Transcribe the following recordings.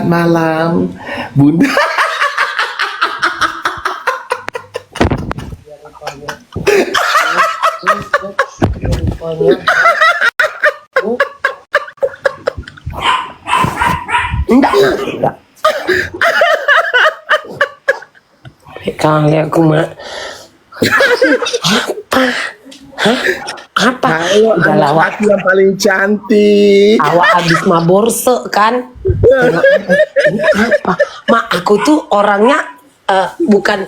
malam, Bunda. Enggak. Kali aku mak. Apa? Halo, Udah anak lawak. aku yang paling cantik. Awak habis maborse kan? Apa? Mak, aku tuh orangnya bukan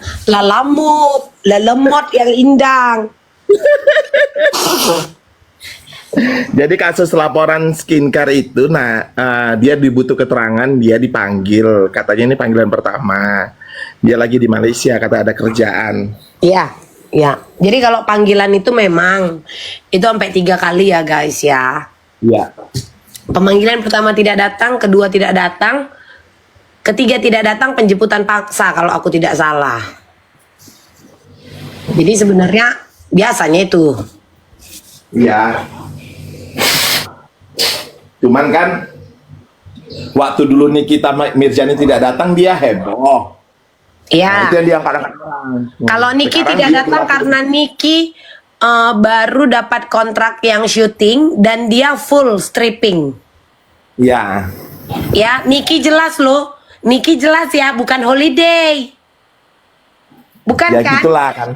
lalemot yang indang. Jadi kasus laporan skincare itu, dia dibutuh keterangan, dia dipanggil. Katanya ini panggilan pertama. Dia lagi di Malaysia, kata ada kerjaan. Iya, ya. Jadi kalau panggilan itu memang itu sampai 3 kali ya guys ya. Iya. Pemanggilan pertama tidak datang, kedua tidak datang, ketiga tidak datang, penjemputan paksa kalau aku tidak salah. Jadi sebenarnya biasanya itu. Iya. Cuman kan waktu dulu Nikita Mirzani tidak datang, dia heboh. Nah, Ya. itu yang diangkat orang. Kalau Niki Sekarang tidak dia datang berlaku. karena Niki baru dapat kontrak yang syuting dan dia full stripping. Iya. Ya, Niki jelas loh. Niki jelas ya, bukan holiday. Bukan Ya kan? gitulah kan.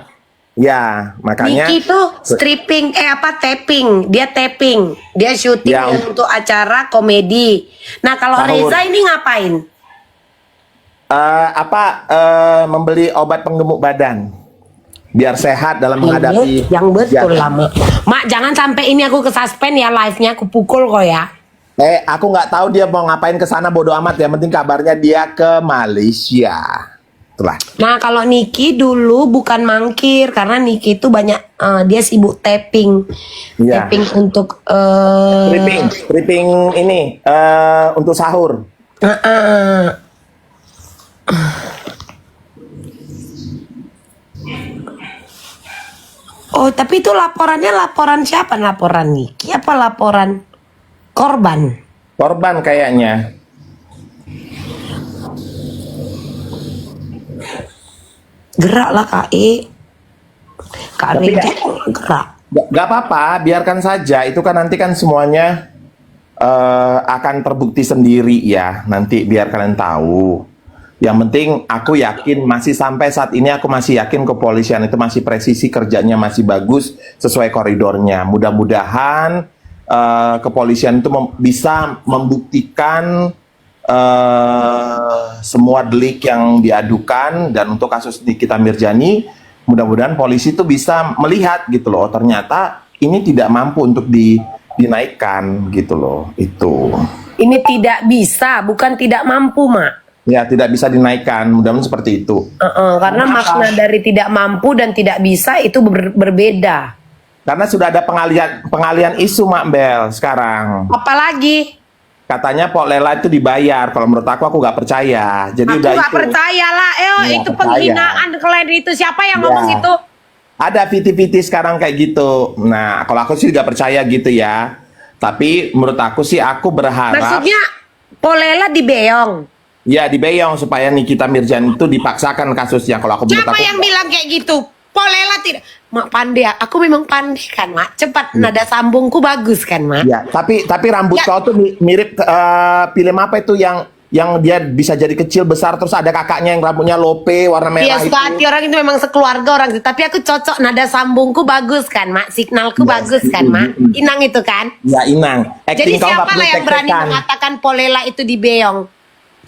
Ya, makanya Niki tuh stripping, taping. Dia taping. Dia syuting Ya, untuk acara komedi. Nah, kalau Sahur. Reza ini ngapain? membeli obat penggemuk badan biar sehat dalam menghadapi Yang betul kegiatan. lah, Mak. Mak, jangan sampai ini aku kesuspend ya live-nya, aku pukul kok ya. Aku nggak tahu dia mau ngapain ke sana, bodo amat. Yang penting kabarnya dia ke Malaysia. Itulah. Nah, kalau Niki dulu bukan mangkir karena Niki itu banyak dia sibuk taping. Iya. Taping untuk Stripping ini untuk sahur. Oh, tapi itu laporannya laporan siapa? Laporan Niki apa laporan korban? Korban kayaknya. Gerak lah KE. Kak Tapi Reza gerak. Gak apa-apa, biarkan saja. Itu kan nanti kan semuanya akan terbukti sendiri ya. Nanti biar kalian tahu. Yang penting aku yakin, masih sampai saat ini aku masih yakin kepolisian itu masih presisi, kerjanya masih bagus sesuai koridornya. Mudah-mudahan kepolisian itu bisa membuktikan semua delik yang diadukan. Dan untuk kasus Nikita Mirzani, mudah-mudahan polisi itu bisa melihat gitu loh, ternyata ini tidak mampu untuk dinaikkan gitu loh. Itu Ini tidak bisa, bukan tidak mampu, Mak. ya, tidak bisa dinaikkan, mudah-mudahan seperti itu. Karena makna dari tidak mampu dan tidak bisa itu berbeda. Karena sudah ada pengalian isu, Mak Bel, sekarang. Apalagi? Katanya Pok Lela itu dibayar. Kalau menurut aku nggak percaya. Jadi Aku udah nggak itu. percaya lah. Nggak Itu percaya. penghinaan kalian itu. Siapa yang Ya. ngomong itu? Ada viti-viti sekarang kayak gitu. Nah, kalau aku sih nggak percaya gitu ya. Tapi menurut aku sih, aku berharap Maksudnya Polela dibeong. ya dibeyong supaya Nikita Mirzani itu dipaksakan kasusnya. Kalau aku menurut Siapa aku yang bilang kayak gitu? Polela tidak. Mak pandai. Aku memang pandai kan, Mak. Cepat. Nada sambungku bagus kan, Mak. ya, tapi rambut Ya. kau tuh mirip film apa itu yang dia bisa jadi kecil besar, terus ada kakaknya yang rambutnya lope warna merah Iya, itu. suka hati orang itu memang sekeluarga orang itu. Tapi aku cocok, nada sambungku bagus kan, Mak. Signalku Ya, bagus kan, Mak. Inang itu kan. Ya, Inang. Jadi Acting kau nggak siapa perlu lah yang berani tek-tekan. mengatakan Polela itu dibeong?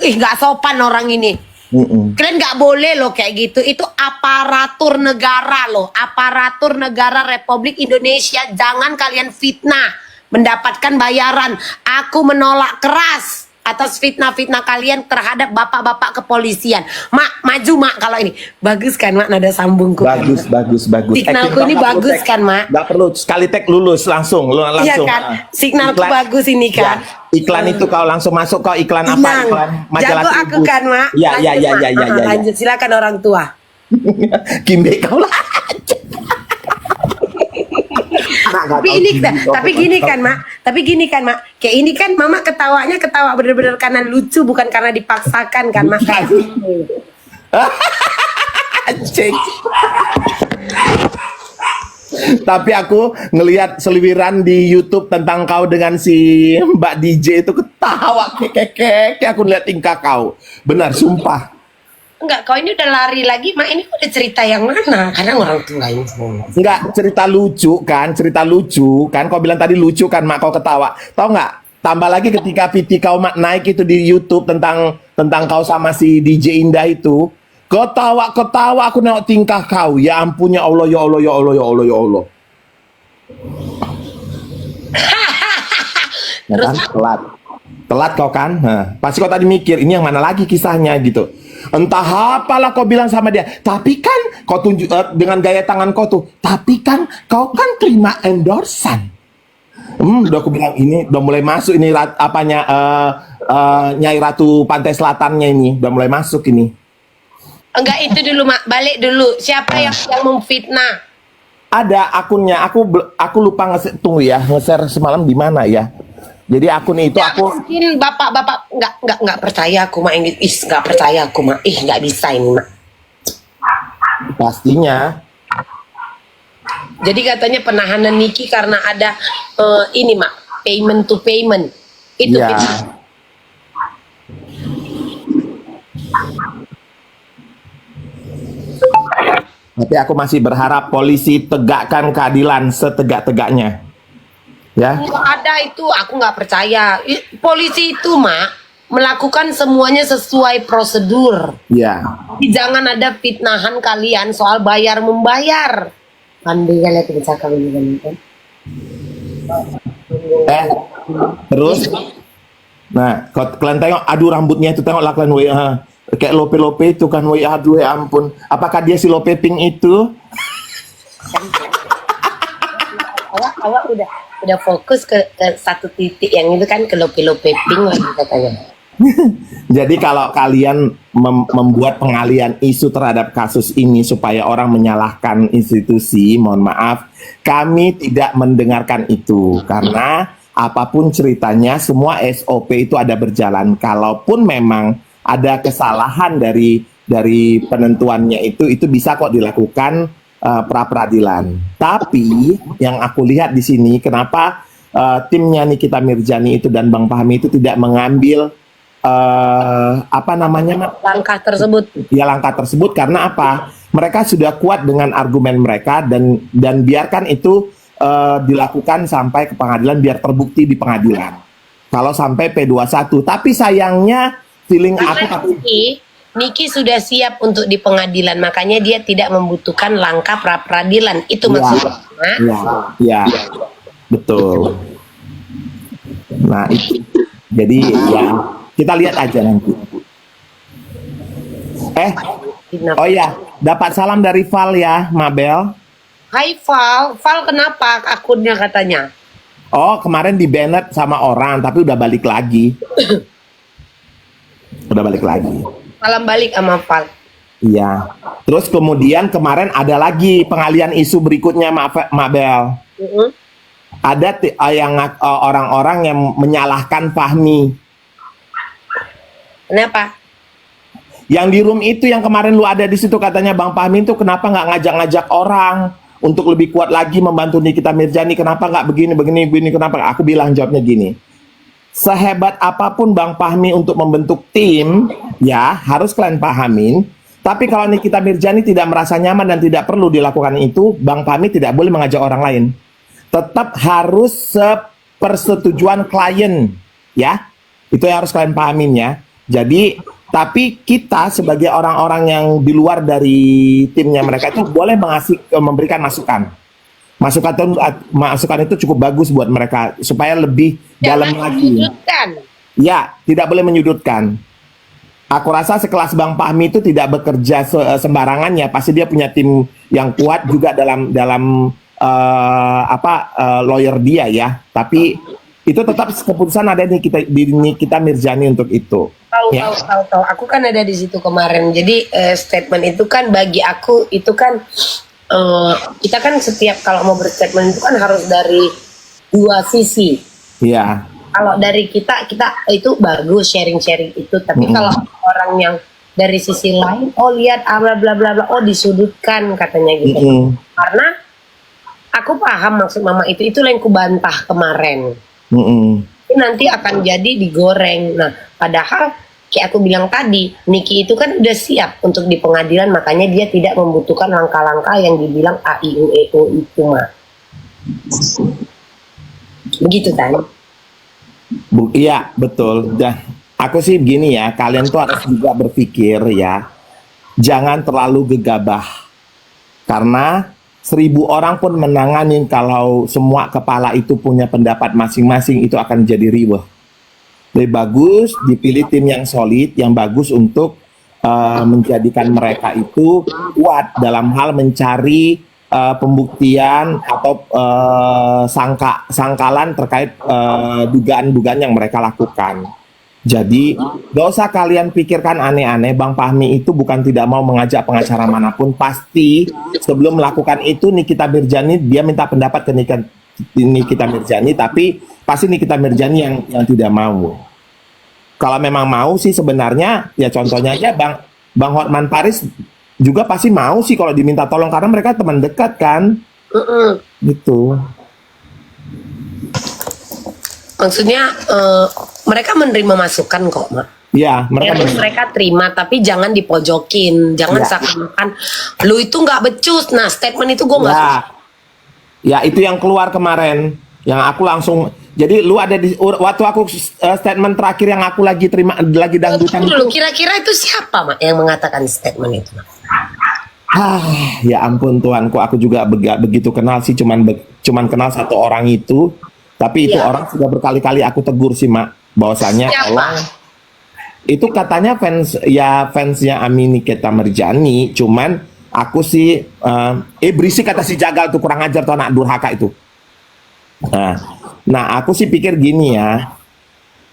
Ih, nggak sopan orang ini. Kalian nggak boleh loh kayak gitu. Itu aparatur negara loh. Aparatur negara Republik Indonesia. Jangan kalian fitnah. Mendapatkan bayaran. Aku menolak keras atas fitnah-fitnah kalian terhadap bapak-bapak kepolisian. Mak, maju Mak kalau ini. Bagus kan Mak nada sambungku? Bagus. Signalku ini bagus kan, Mak? Nggak perlu sekali tag lulus langsung. Iya kan? Signalku bagus ini kan? Ya, iklan itu kau langsung masuk, kau iklan apa? Inang. Iklan majalah Jago aku Tribun. kan, Mak? Ya. Lanjut, Mak. Lanjut, silakan orang tua. Kimbe kau lah. Tapi ini, tapi gini kan, Mak. Tapi gini kan Mak, kayak ini kan Mama ketawanya ketawa bener-bener karena lucu, bukan karena dipaksakan kan Mak. Kayak gitu. Anjing. Tapi aku ngelihat seliwiran di YouTube tentang kau dengan si Mbak DJ itu ketawa kekek. Aku lihat tingkah kau. Benar, sumpah. Enggak, kau ini udah lari lagi Mak, ini udah cerita yang mana? Karena orang tua ini semua. Enggak, cerita lucu kan. Kau bilang tadi lucu kan, Mak, kau ketawa. Tahu nggak? Tambah lagi ketika VT kau Mak naik itu di YouTube tentang kau sama si DJ Indah itu. Ketawa, aku nengok tingkah kau. Ya ampun, ya Allah, ya Allah, ya Allah, ya Allah, ya Allah. Ya kan? Telat kau kan? Nah, pasti kau tadi mikir, ini yang mana lagi kisahnya gitu. Entah apalah kau bilang sama dia. Tapi kan kau tunjuk dengan gaya tangan kau tuh. Tapi kan kau kan terima endorsan. Udah aku bilang ini udah mulai masuk ini apanya Nyai Ratu Pantai Selatannya ini udah mulai masuk ini. Enggak, itu dulu Mak, balik dulu. Siapa yang memfitnah? Ada akunnya, aku lupa tunggu ya, nge-share semalam di mana ya. Jadi akun itu Ya, aku mungkin bapak nggak percaya aku Mak, nggak percaya aku Mak, nggak bisa ini Mak. pastinya Jadi katanya penahanan Niki karena ada ini Mak, payment to payment. Itu ya. Tapi aku masih berharap polisi tegakkan keadilan setegak-tegaknya. Ya. nggak ada itu, aku nggak percaya. Polisi itu Mak melakukan semuanya sesuai prosedur. Ya. Jangan ada fitnahan kalian soal bayar membayar. Pandai kalian bisa kalian kan? Terus nah, kalian tengok, aduh rambutnya itu, tengok lakukan WA. Kayak lope-lope itu kan, WA, aduh ya ampun. Apakah dia si lope pink itu? Awak udah fokus ke satu titik yang itu kan, ke lope-lope pink lagi katanya. Jadi kalau kalian membuat pengalian isu terhadap kasus ini supaya orang menyalahkan institusi, mohon maaf, kami tidak mendengarkan itu. Karena apapun ceritanya, semua SOP itu ada berjalan. Kalaupun memang ada kesalahan dari penentuannya itu bisa kok dilakukan pra peradilan. Tapi yang aku lihat di sini, kenapa timnya Nikita Mirzani itu dan Bang Fahmi itu tidak mengambil apa namanya Mak? Langkah tersebut. Ya, langkah tersebut karena apa? Mereka sudah kuat dengan argumen mereka dan biarkan itu dilakukan sampai ke pengadilan, biar terbukti di pengadilan. Kalau sampai P21, tapi sayangnya feeling aku Niki sudah siap untuk di pengadilan, makanya dia tidak membutuhkan langkah pra peradilan. Itu maksudnya. Ya, betul. Nah, itu. Jadi ya kita lihat aja nanti. Oh ya, dapat salam dari Val ya, Mabel. Hai Val kenapa akunnya katanya? Oh, kemarin di banned sama orang, tapi udah balik lagi. Udah balik lagi. Salam balik sama Val. Iya. Terus kemudian kemarin ada lagi pengalian isu berikutnya, Mabel. Ada yang orang-orang yang menyalahkan Fahmi. Kenapa? Yang di room itu yang kemarin lu ada di situ, katanya Bang Fahmi itu kenapa nggak ngajak-ngajak orang untuk lebih kuat lagi membantu Nikita Mirzani? Kenapa nggak begini? Kenapa? Aku bilang jawabnya gini. Sehebat apapun Bang Fahmi untuk membentuk tim, ya harus kalian pahamin. Tapi kalau Nikita Mirzani tidak merasa nyaman dan tidak perlu dilakukan itu, Bang Fahmi tidak boleh mengajak orang lain. Tetap harus sepersetujuan klien, ya. Itu yang harus kalian pahamin ya. Jadi, tapi kita sebagai orang-orang yang di luar dari timnya mereka itu boleh memberikan masukan. Masukan itu cukup bagus buat mereka supaya lebih dalam lagi. Ya, tidak boleh menyudutkan. Aku rasa sekelas Bang Fahmi itu tidak bekerja sembarangan ya. Pasti dia punya tim yang kuat juga dalam lawyer dia ya. Tapi itu tetap keputusan ada di Nikita Mirzani untuk itu. Tahu. Aku kan ada di situ kemarin. Jadi statement itu kan bagi aku itu kan kita kan setiap kalau mau berstatement itu kan harus dari dua sisi. Iya. Kalau dari kita itu bagus sharing-sharing itu, tapi kalau orang yang dari sisi lain, oh lihat bla bla bla bla, oh disudutkan katanya gitu. Karena aku paham maksud mama itu yang kubantah kemarin. Ini nanti akan jadi digoreng. Nah, padahal kayak aku bilang tadi, Niki itu kan udah siap untuk di pengadilan, makanya dia tidak membutuhkan langkah-langkah yang dibilang A I U E O itu mah. Begitu kan? Iya, betul. Dan aku sih begini ya, kalian tuh harus juga berpikir ya, jangan terlalu gegabah. Karena 1000 orang pun menanganin kalau semua kepala itu punya pendapat masing-masing, itu akan jadi riweh. Lebih bagus dipilih tim yang solid, yang bagus untuk menjadikan mereka itu kuat dalam hal mencari pembuktian atau sangkalan terkait dugaan-dugaan yang mereka lakukan. Jadi gak usah kalian pikirkan aneh-aneh. Bang Fahmi itu bukan tidak mau mengajak pengacara manapun. Pasti sebelum melakukan itu Nikita Mirzani, dia minta pendapat ke Nikita Mirzani, tapi pasti Nikita Mirzani yang tidak mau. Kalau memang mau sih sebenarnya, ya contohnya aja Bang Hotman Paris juga pasti mau sih kalau diminta tolong, karena mereka teman dekat kan. Gitu. Maksudnya mereka menerima masukan kok, Mak. Iya, mereka terima, tapi jangan dipojokin, jangan seakan-akan lu itu nggak becus. Nah, statement itu gue nggak suka. Ya, itu yang keluar kemarin, yang aku langsung. Jadi lu ada di waktu aku statement terakhir yang aku lagi terima, lagi dangdutan. Dulu kira-kira itu siapa, Mak, yang mengatakan statement itu, Mak? Ya ampun Tuhanku, aku juga begitu kenal sih, cuman kenal satu orang itu. Tapi itu orang sudah berkali-kali aku tegur sih, Mak, bahwasanya tolong. Itu katanya fansnya Ami Nikita Mirzani, cuman aku sih berisik kata si Jagal tuh, kurang ajar tuh anak durhaka itu. Nah, aku sih pikir gini ya.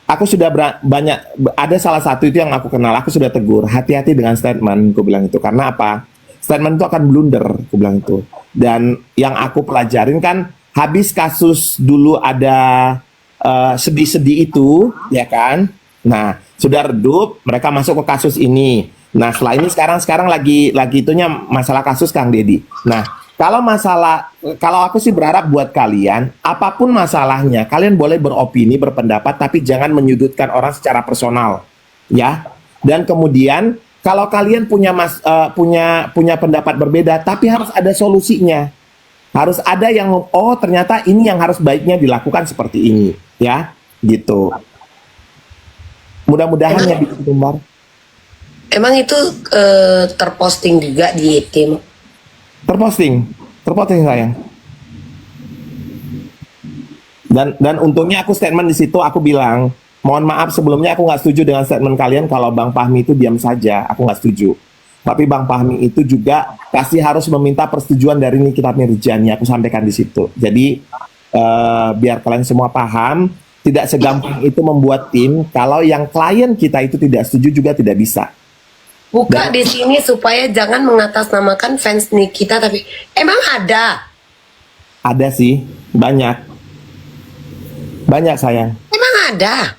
Aku sudah ada salah satu itu yang aku kenal, aku sudah tegur, hati-hati dengan statement, aku bilang itu. Karena apa? Statement itu akan blunder, aku bilang itu. Dan yang aku pelajarin kan, habis kasus dulu ada sedih-sedih itu, ya kan? Nah, sudah redup, mereka masuk ke kasus ini. Nah, setelah ini sekarang lagi itunya masalah kasus Kang Deddy. Nah, kalau aku sih berharap buat kalian, apapun masalahnya, kalian boleh beropini, berpendapat, tapi jangan menyudutkan orang secara personal, ya. Dan kemudian kalau kalian punya pendapat berbeda, tapi harus ada solusinya. Harus ada yang, oh ternyata ini yang harus baiknya dilakukan seperti ini, ya, gitu. Mudah-mudahan ya bikin tumbar. Emang itu terposting juga di tim? Terposting sayang. Dan untungnya aku statement di situ, aku bilang, mohon maaf sebelumnya aku nggak setuju dengan statement kalian kalau Bang Fahmi itu diam saja, aku nggak setuju. Tapi Bang Fahmi itu juga pasti harus meminta persetujuan dari Nikita Mirzani, aku sampaikan di situ. Jadi biar kalian semua paham, tidak segampang itu membuat tim. Kalau yang klien kita itu tidak setuju juga tidak bisa. Buka di sini supaya jangan mengatasnamakan fans Nikita, tapi emang ada? Ada sih, banyak sayang. Emang ada?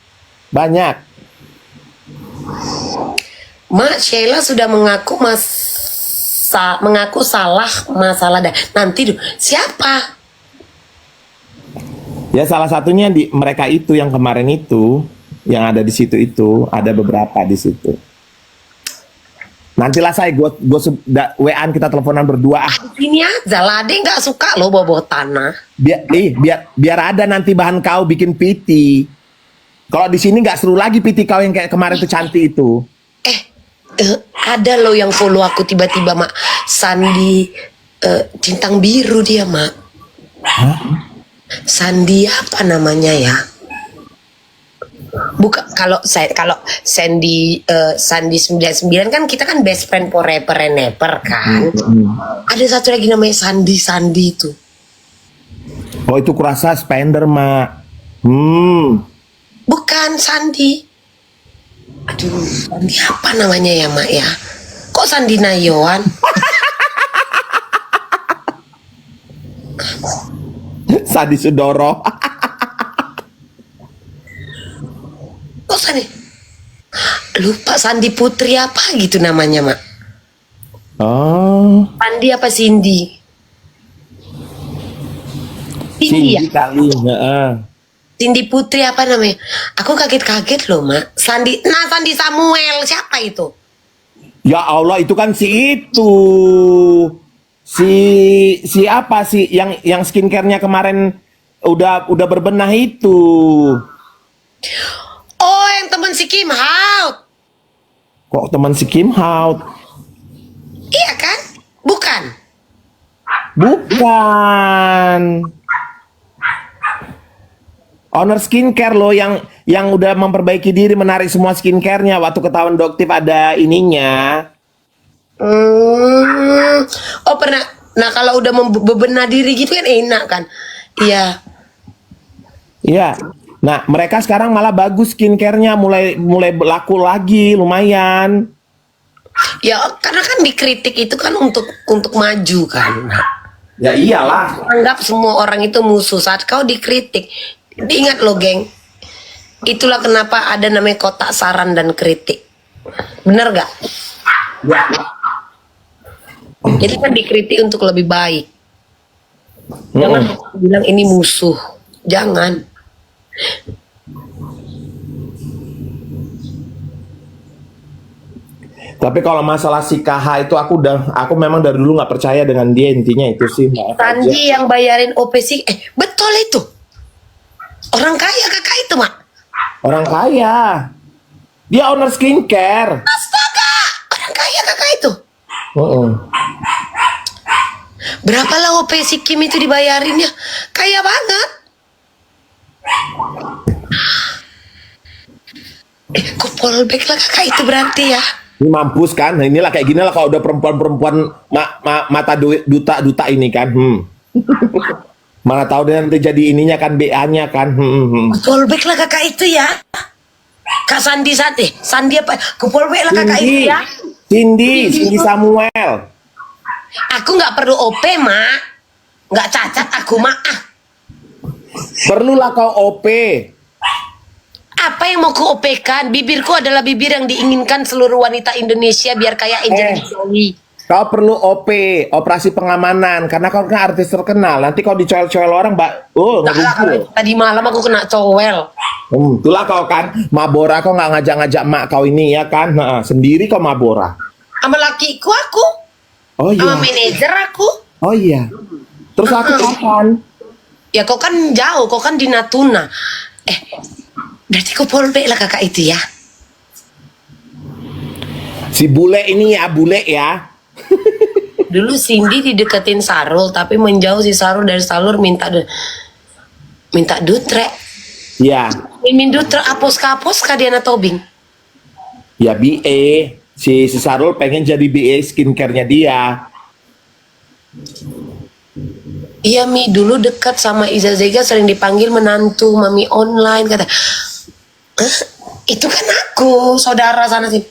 Banyak. Mak Sheila sudah mengaku salah masalah nanti siapa? Ya salah satunya di mereka itu yang kemarin itu, yang ada di situ itu, ada beberapa di situ. Nantilah saya WA-an kita teleponan berdua. Ini aja lah, dia nggak suka lo bawa tanah. Biar ada nanti bahan kau bikin piti. Kalau di sini nggak seru lagi piti kau yang kayak kemarin tuh cantik itu. Ada lo yang follow aku tiba-tiba, Mak. Sandi Cintang Biru dia, Mak. Hah? Sandi apa namanya ya? Bukan, kalau Sandy 99 kan kita kan best friend forever and ever kan. Ada satu lagi namanya Sandi itu. Oh itu kurasa spender, Mak. Bukan Sandi. Aduh, Sandi apa namanya ya, Mak ya? Kok Sandi Nayawan? Sandi Sudoro. lupa Sandi Putri apa gitu namanya, Mak. Oh, Sandi apa Cindy? Cindy ya? Cindy kali. Heeh. Cindy Putri apa namanya? Aku kaget-kaget loh, Mak. Sandi Samuel, siapa itu? Ya Allah, itu kan si itu. Si apa sih yang skincare-nya kemarin udah berbenah itu. Oh, yang teman si Kim Hao. Kok teman si Kim Hao? Iya kan? Bukan. Bukan. Owner skincare loh yang udah memperbaiki diri, menarik semua skincare-nya waktu ketahuan Doktif ada ininya. Oh pernah. Nah kalau udah bebenah diri gitu kan enak kan? Iya. Iya. Nah, mereka sekarang malah bagus skincare-nya, mulai laku lagi, lumayan. Ya karena kan dikritik itu kan untuk maju kan. Ya iyalah. Anggap semua orang itu musuh saat kau dikritik. Ingat loh geng. Itulah kenapa ada namanya kotak saran dan kritik. Bener gak? Ya. Jadi kan dikritik untuk lebih baik. Jangan bilang ini musuh. Jangan. Tapi kalau masalah si KH itu aku memang dari dulu nggak percaya dengan dia, intinya itu sih. Maaf aja. Sandi yang bayarin OP sih. Betul itu. Orang kaya kakak itu, Mak. Orang kaya. Dia owner skincare. Astaga. Orang kaya kakak itu. Heeh. Berapa lah OP si Kim itu dibayarinnya? Kaya banget. Kok fallback lah kakak itu berarti ya? Ini mampus kan? Nah, inilah kayak gini lah kalau udah perempuan-perempuan mata duta ini kan. Mana tahu dia nanti jadi ininya kan, BA-nya kan. Fallback lah kakak itu ya. Kak Sandi Sandi apa? Kok fallback lah kakak itu ya? Cindy Samuel. Aku nggak perlu OP, Mak. Nggak cacat aku, Mak. Perlulah kau OP. Apa yang mau ku OP-kan? Bibirku adalah bibir yang diinginkan seluruh wanita Indonesia biar kayak Angelina Jolie. Kau perlu OP, operasi pengamanan, karena kau kan artis terkenal. Nanti kau dicoel-coel orang, Mbak. Oh, ngerugi. Tadi malam aku kena cowel. Itulah kau kan, Mabora kau nggak ngajak-ngajak mak kau ini ya kan? Nah, sendiri kau Mabora. Sama lakiku aku. Oh iya. Sama manajer aku. Oh iya. Terus aku kapan? Ya kau kan jauh, kau kan di Natuna. Berarti kau fallback lah kakak itu ya. Si bule ini ya, bule ya. Dulu Cindy dideketin Sarul, tapi menjauh si Sarul dari Sarul minta dutre. Ya. Mimin dutre apos kah Diana Tobing. Ya BA. Si Sarul pengen jadi BA skincare-nya dia. Iya Mi, dulu dekat sama Iza Zega sering dipanggil menantu mami online kata. Itu kan aku, saudara sana sih.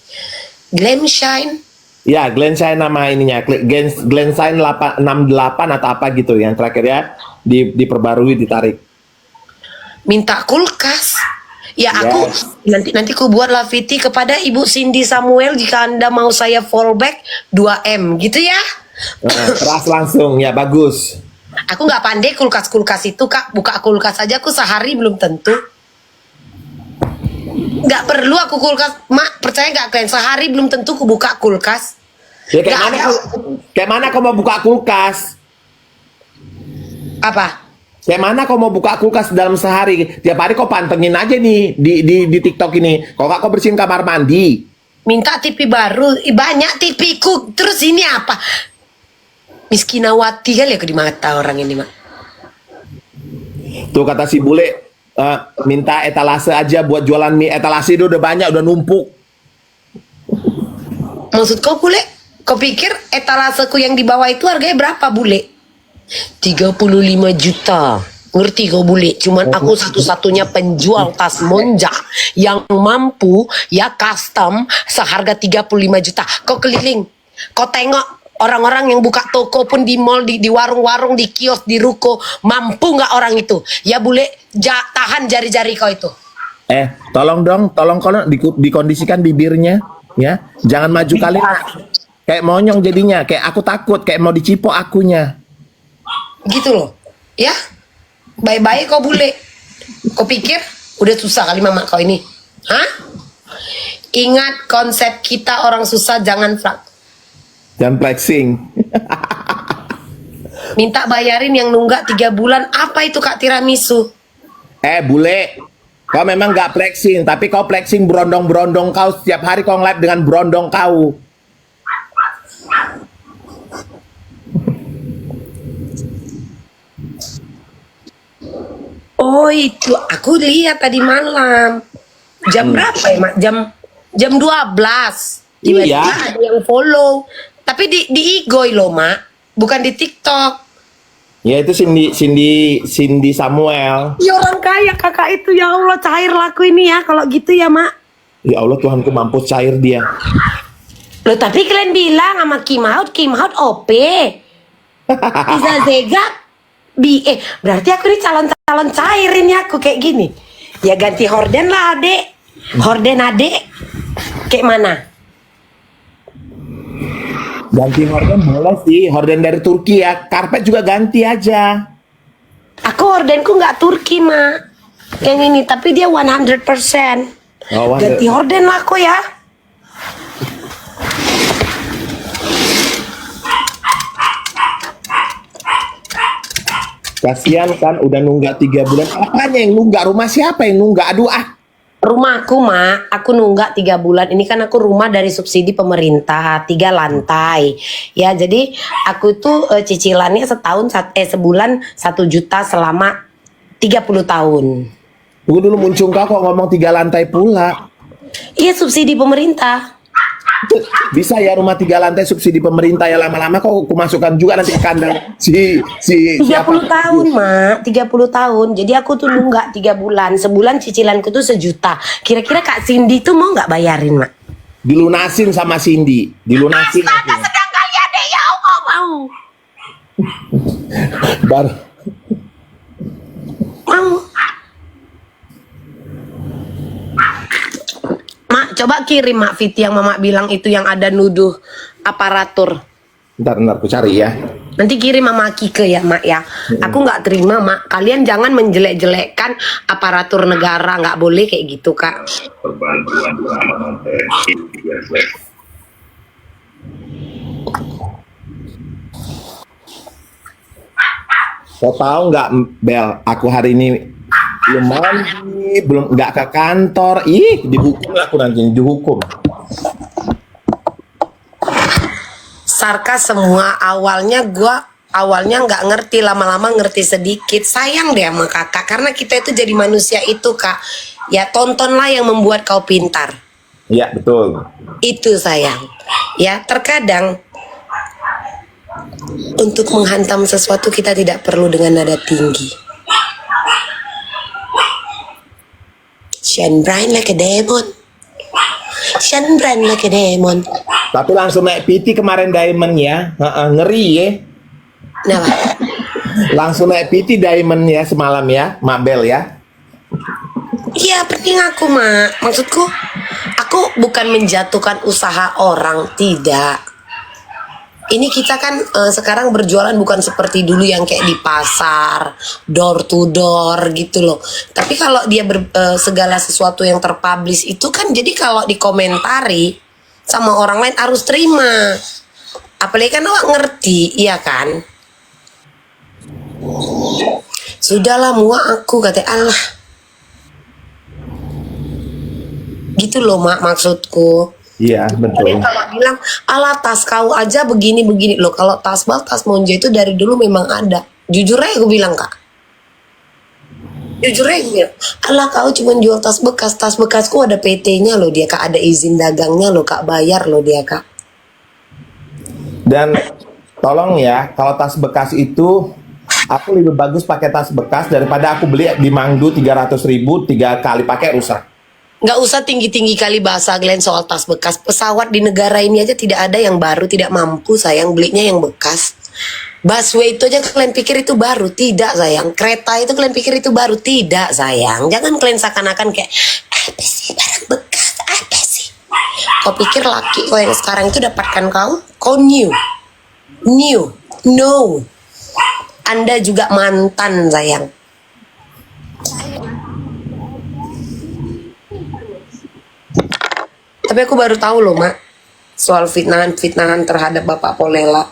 Glam Shine. Ya, Glenn Shine nama ininya. Glenn Shine 68 atau apa gitu yang terakhir ya. Diperbarui, ditarik. Minta kulkas. Ya aku Yes. nanti ku buatlah VT kepada Ibu Cindy Samuel jika Anda mau saya fallback 2M gitu ya. Keras langsung, ya bagus. Aku nggak pandai kulkas itu Kak. Buka kulkas aja aku sehari belum tentu. Nggak perlu aku kulkas. Mak percaya nggak kalian sehari belum tentu ku buka kulkas. Ya kayak mana kau mau buka kulkas? Apa? Kayak mana kau mau buka kulkas dalam sehari? Tiap hari kau pantengin aja nih di TikTok ini. Kau nggak kau bersihin kamar mandi. Minta TV baru. Banyak TV-ku. Terus ini apa? Miskinawati kali ya di mata orang ini Mak. Tuh kata si bule, minta etalase aja buat jualan mie. Etalase itu udah banyak, udah numpuk. Maksud kau bule? Kau pikir etalaseku yang di bawah itu harganya berapa bule? 35 juta. Ngerti kau bule? Cuman aku satu-satunya penjual tas Monja yang mampu ya custom seharga 35 juta. Kau keliling, kau tengok orang-orang yang buka toko pun di mall, di warung-warung, di kios, di ruko, mampu nggak orang itu? Ya bule, tahan jari-jari kau itu. Tolong dong, tolong dikondisikan bibirnya, ya. Jangan maju kali. Kayak monyong jadinya, kayak aku takut, kayak mau dicipok akunya. Gitu loh. Ya. Bye-bye kau bule. Kau pikir udah susah kali mama kau ini? Hah? Ingat konsep kita orang susah jangan Jangan flexing. minta bayarin yang nunggak 3 bulan. Apa itu Kak tiramisu? Bule, kau memang nggak flexing, tapi kau flexing berondong-berondong kau setiap hari kau live dengan berondong kau. Oh itu aku lihat tadi malam. Jam berapa ya Mak? Jam 12. Tiba-tiba Iya. ada yang follow. Tapi di Igoi loh Mak, bukan di TikTok. Ya itu Cindy Samuel. Ya orang kaya kakak itu, ya Allah cair laku ini ya kalau gitu ya Mak. Ya Allah Tuhanku, mampus cair dia. Loh tapi kalian bilang sama Kim Out OP. Bisa Zega berarti aku ini calon cair ini aku kayak gini. Ya ganti horden lah adek. Horden adek. Kayak mana? Ganti horden boleh sih, horden dari Turki ya. Karpet juga ganti aja. Aku hordenku nggak Turki Mak. Yang ini tapi dia 100%. Oh, Ganti horden lah aku ya. Kasihan kan udah nunggak 3 bulan. Apanya yang nunggak? Rumah siapa yang nunggak? Aduh Rumahku Mak, aku nunggak 3 bulan. Ini kan aku rumah dari subsidi pemerintah 3 lantai. Ya jadi aku tuh cicilannya sebulan 1 juta selama 30 tahun. Tunggu dulu, muncul kok ngomong 3 lantai pula. Iya subsidi pemerintah. Bisa ya rumah 3 lantai subsidi pemerintah, ya lama-lama kok aku masukkan juga nanti ke kandang si 30 tahun Mak, 30 tahun. Jadi aku tuh nunggak 3 bulan. Sebulan cicilanku tuh 1 juta. Kira-kira Kak Cindy tuh mau nggak bayarin Mak? Dilunasin sama Cindy, dilunasin. Astaga sedang kali adek ya Allah mau. Bar. Mau. Mak, coba kirim Mak Viti yang Mama bilang itu yang ada nuduh aparatur. Ntar aku cari ya. Nanti kirim Mama Kike ya Mak ya. Aku nggak terima Mak. Kalian jangan menjelek-jelekkan aparatur negara. Nggak boleh kayak gitu Kak. Kau tahu nggak Bel? Aku hari ini belum mandi, belum nggak ke kantor. Dihukum aku nanti, dihukum. Sarka semua awalnya nggak ngerti, lama-lama ngerti sedikit. Sayang deh sama kakak karena kita itu jadi manusia itu Kak. Ya tontonlah yang membuat kau pintar. Iya betul. Itu sayang. Ya terkadang untuk menghantam sesuatu kita tidak perlu dengan nada tinggi. Shine bright like a demon. Shine bright like a demon. Tapi langsung naik PT kemarin Diamond ya. Ngeri ya. Kenapa? Langsung naik PT Diamond ya semalam ya, Mabel ya. Iya penting aku Mak. Maksudku aku bukan menjatuhkan usaha orang, tidak. Ini kita kan sekarang berjualan bukan seperti dulu yang kayak di pasar, door to door gitu loh. Tapi kalau dia segala sesuatu yang terpublish itu kan jadi kalau dikomentari sama orang lain harus terima. Apalagi kan awak ngerti, iya kan? Sudahlah muak aku kata Allah. Gitu loh Mak maksudku. Iya betul. Jadi kalau bilang ala tas kau aja begini-begini loh, kalau tas Monja itu dari dulu memang ada. Jujur aja gue bilang Kak. Jujur aja gue bilang, ala kau cuma jual tas bekasku ada PT-nya loh dia Kak, ada izin dagangnya loh Kak, bayar loh dia Kak. Dan tolong ya, kalau tas bekas itu aku lebih bagus pakai tas bekas daripada aku beli di Mangdu 300.000 3 kali pakai rusak. Nggak usah tinggi-tinggi kali bahasa Glenn soal tas bekas. Pesawat di negara ini aja tidak ada yang baru, tidak mampu sayang belinya yang bekas. Busway itu aja kalian pikir itu baru. Tidak sayang. Kereta itu kalian pikir itu baru. Tidak sayang. Jangan kalian seakan-akan kayak apa sih barang bekas, apa sih. Kau pikir laki kau yang sekarang itu dapatkan kau new. No. Anda juga mantan sayang. Tapi aku baru tahu loh Mak, soal fitnahan terhadap Bapak Polela.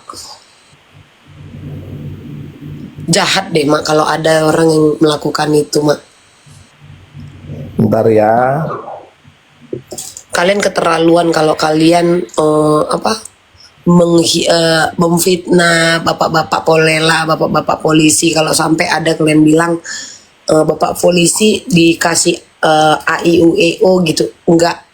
Jahat deh Mak kalau ada orang yang melakukan itu Mak. Bentar ya. Kalian keterlaluan kalau kalian memfitnah bapak-bapak Polela, bapak-bapak polisi. Kalau sampai ada kalian bilang bapak polisi dikasih AIUEO gitu, enggak,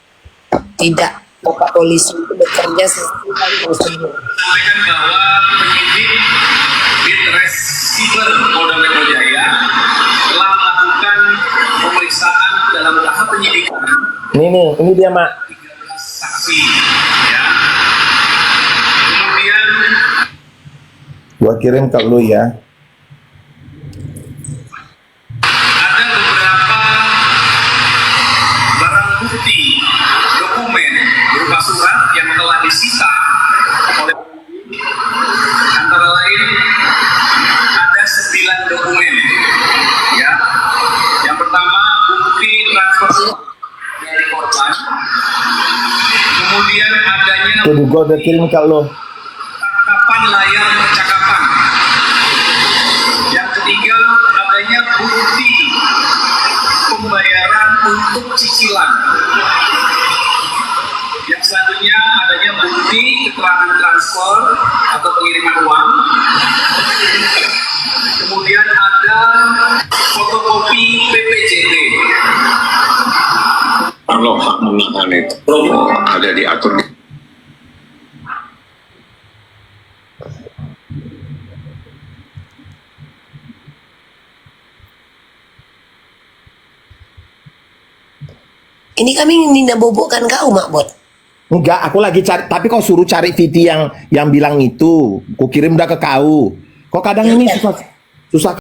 tidak. Bapak polisi itu bekerja sesuai prosedur. Sampaikan bahwa penyidik Ditreskrimber Polda Metro Jaya telah melakukan pemeriksaan dalam tahap penyidikan Ini dia Mak. 13 saksi. Ya. Kemudian Gua kirim ke lu ya. ada beberapa barang bukti dokumen berupa surat yang telah disita oleh antara lain ada 9 dokumen ya. Yang pertama bukti transfer dari korban, kemudian adanya Tuh gua udah kirim ke lu. tangkapan layar percakapan. Yang ketiga adanya bukti pembayaran untuk cicilan. Yang selanjutnya adanya bukti keterangan transfer atau pengiriman uang. Kemudian ada fotokopi PPJT. Kalau hak menahan itu ada diatur di Ini kami Nina bobokkan kau Mak Bot. Enggak, aku lagi cari, tapi kau suruh cari Viti yang bilang itu. Ku kirim udah ke kau. Kok kadang ini susah